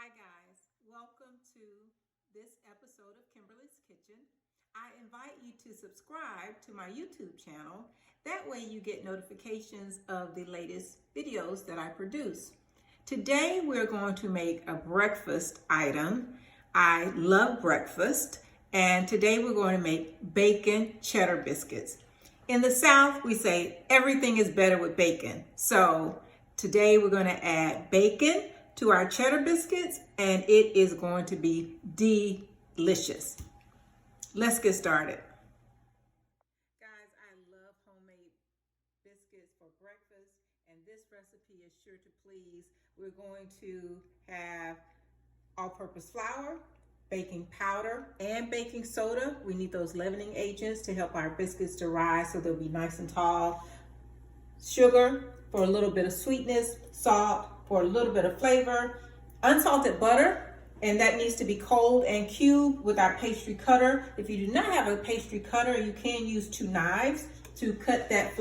Hi guys, welcome to this episode of Kimberly's Kitchen. I invite you to subscribe to my YouTube channel. That way you get notifications of the latest videos that I produce. Today we're going to make a breakfast item. I love breakfast, and today we're going to make bacon cheddar biscuits. In the South, we say everything is better with bacon. So today we're going to add bacon to our cheddar biscuits, and it is going to be delicious. Let's get started. Guys, I love homemade biscuits for breakfast, and this recipe is sure to please. We're going to have all-purpose flour, baking powder, and baking soda. We need those leavening agents to help our biscuits to rise so they'll be nice and tall. Sugar for a little bit of sweetness, salt for a little bit of flavor, unsalted butter, and that needs to be cold and cubed with our pastry cutter. If you do not have a pastry cutter, you can use 2 knives to cut that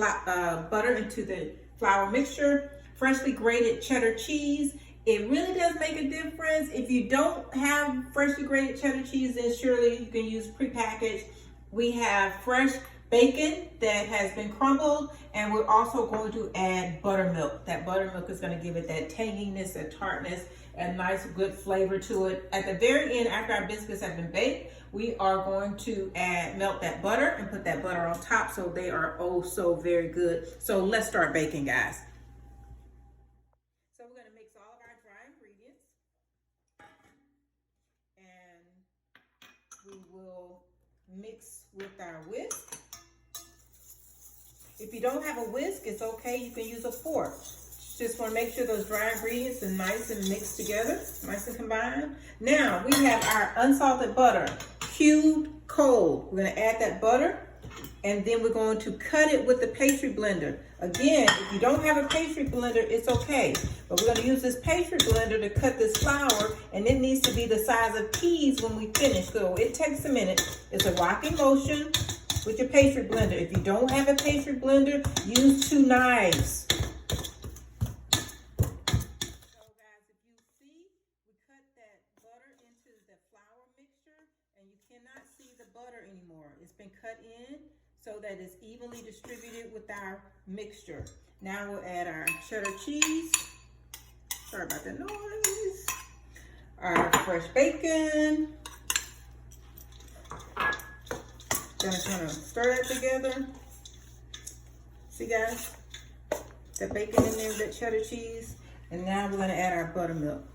butter into the flour mixture. Freshly grated cheddar cheese. It really does make a difference. If you don't have freshly grated cheddar cheese, then surely you can use prepackaged. We have fresh bacon that has been crumbled, and we're also going to add buttermilk. That buttermilk is going to give it that tanginess, that tartness, and nice good flavor to it. At the very end, after our biscuits have been baked, we are going to melt that butter and put that butter on top so they are oh so very good. So let's start baking, guys. So we're going to mix all of our dry ingredients, and we will mix with our whisk. If you don't have a whisk, it's okay. You can use a fork. Just want to make sure those dry ingredients are nice and mixed together, nice and combined. Now we have our unsalted butter, cubed cold. We're going to add that butter, and then we're going to cut it with the pastry blender. Again, if you don't have a pastry blender, it's okay. But we're going to use this pastry blender to cut this flour, and it needs to be the size of peas when we finish. So it takes a minute. It's a rocking motion with your pastry blender. If you don't have a pastry blender, use 2 knives. So guys, if you see, we cut that butter into the flour mixture, and you cannot see the butter anymore. It's been cut in so that it's evenly distributed with our mixture. Now we'll add our cheddar cheese. Sorry about the noise. Our fresh bacon. Gonna kind of stir it together. See guys, that bacon in there with that cheddar cheese. And now we're gonna add our buttermilk.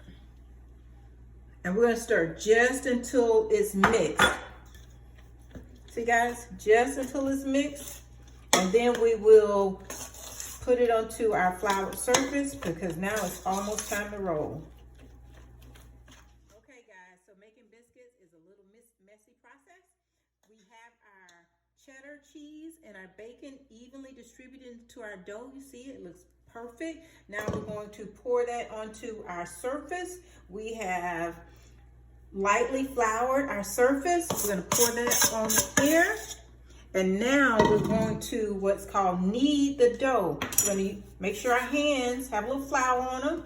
And we're gonna stir just until it's mixed. See guys, just until it's mixed. And then we will put it onto our floured surface because now it's almost time to roll. Okay guys, so making biscuits is a little messy process. We have our cheddar cheese and our bacon evenly distributed into our dough. You see it looks perfect. Now we're going to pour that onto our surface. We have lightly floured our surface. We're going to pour that on here. And now we're going to what's called knead the dough. We're going to make sure our hands have a little flour on them.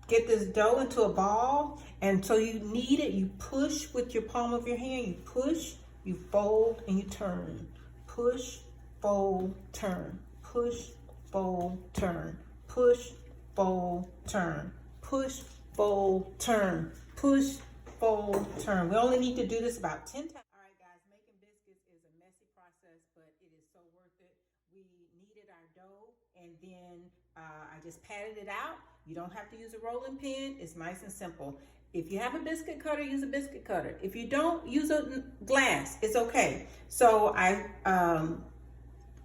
Get this dough into a ball. And so you knead it. You push with your palm of your hand. You push. You fold and you turn. Push, fold, turn. Push, fold, turn. Push, fold, turn. Push, fold, turn. Push, fold, turn. We only need to do this about 10 times. All right, guys, making biscuits is a messy process, but it is so worth it. We kneaded our dough, and then I just patted it out. You don't have to use a rolling pin. It's nice and simple. If you have a biscuit cutter, use a biscuit cutter. If you don't, use a glass. It's okay. So I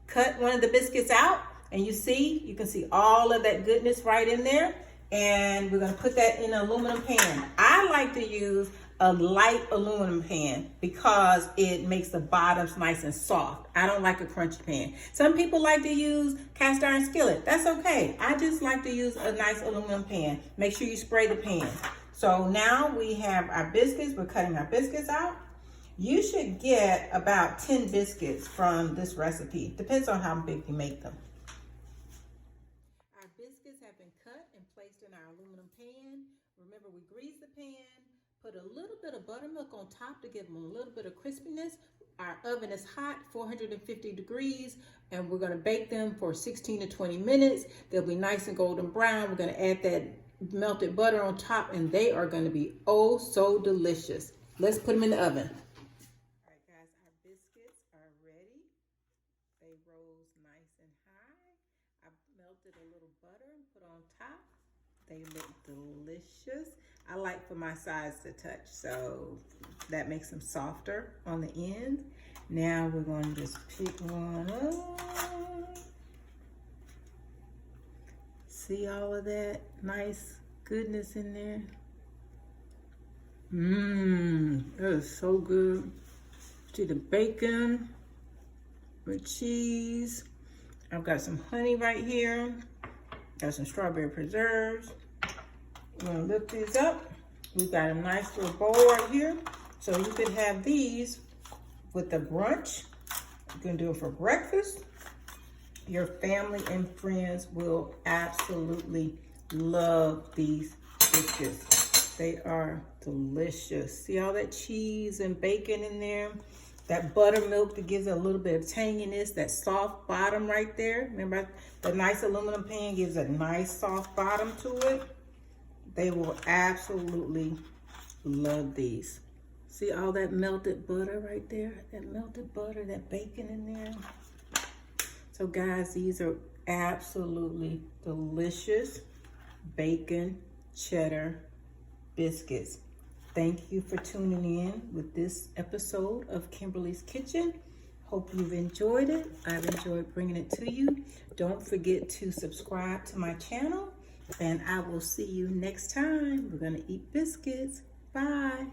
cut one of the biscuits out, and you can see all of that goodness right in there. And we're going to put that in an aluminum pan. I like to use a light aluminum pan because it makes the bottoms nice and soft. I don't like a crunchy pan. Some people like to use cast iron skillet. That's okay. I just like to use a nice aluminum pan. Make sure you spray the pan. So now we have our biscuits. We're cutting our biscuits out. You should get about 10 biscuits from this recipe. Depends on how big you make them. Our biscuits have been cut and placed in our aluminum pan. Remember, we greased the pan, put a little bit of buttermilk on top to give them a little bit of crispiness. Our oven is hot, 450 degrees, and we're gonna bake them for 16 to 20 minutes. They'll be nice and golden brown. We're gonna add that melted butter on top, and they are gonna be oh so delicious. Let's put them in the oven. All right, guys, our biscuits are ready. They rose nice and high. I melted a little butter and put on top. They look delicious. I like for my sides to touch, so that makes them softer on the end. Now we're going to just pick one up. See all of that nice goodness in there? That is so good. See the bacon with cheese. I've got some honey right here. Got some strawberry preserves. I'm gonna lift these up. We've got a nice little bowl right here. So you could have these with the brunch. You can do it for breakfast. Your family and friends will absolutely love these biscuits. They are delicious. See all that cheese and bacon in there? That buttermilk that gives it a little bit of tanginess, that soft bottom right there. Remember, the nice aluminum pan gives a nice soft bottom to it. They will absolutely love these. See all that melted butter right there? That melted butter, that bacon in there. So guys, these are absolutely delicious bacon cheddar biscuits. Thank you for tuning in with this episode of Kimberly's Kitchen. Hope you've enjoyed it. I've enjoyed bringing it to you. Don't forget to subscribe to my channel, and I will see you next time. We're gonna eat biscuits. Bye.